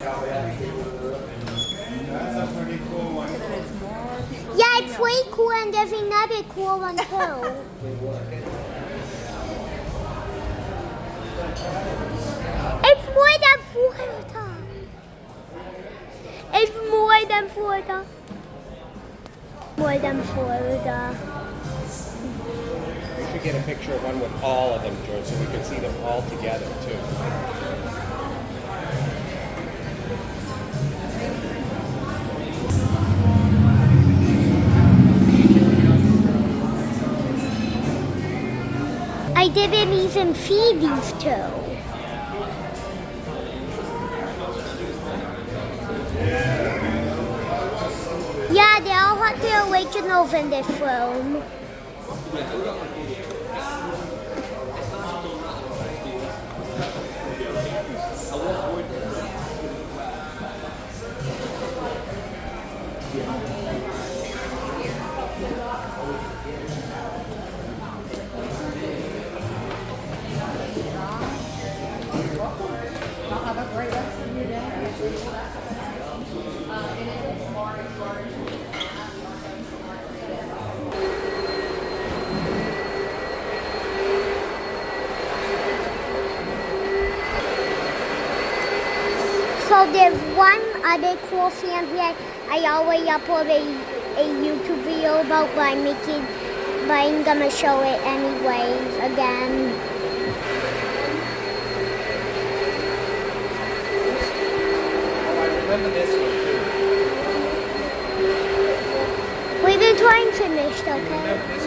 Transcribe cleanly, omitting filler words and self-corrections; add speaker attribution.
Speaker 1: Yeah, it's way cool, and there's another cool one too. It's more than Florida. It's more than Florida. More than Florida.
Speaker 2: We should get a picture of one with all of them, George, so we can see them all together too.
Speaker 1: I didn't even feed these two. Yeah, they all had their originals in this room.
Speaker 3: Have a great rest of your day.
Speaker 1: So there's one other cool family I always upload a YouTube video about, but I'm gonna show it anyways again.
Speaker 2: Remember this one too.
Speaker 1: We've been trying finished, okay?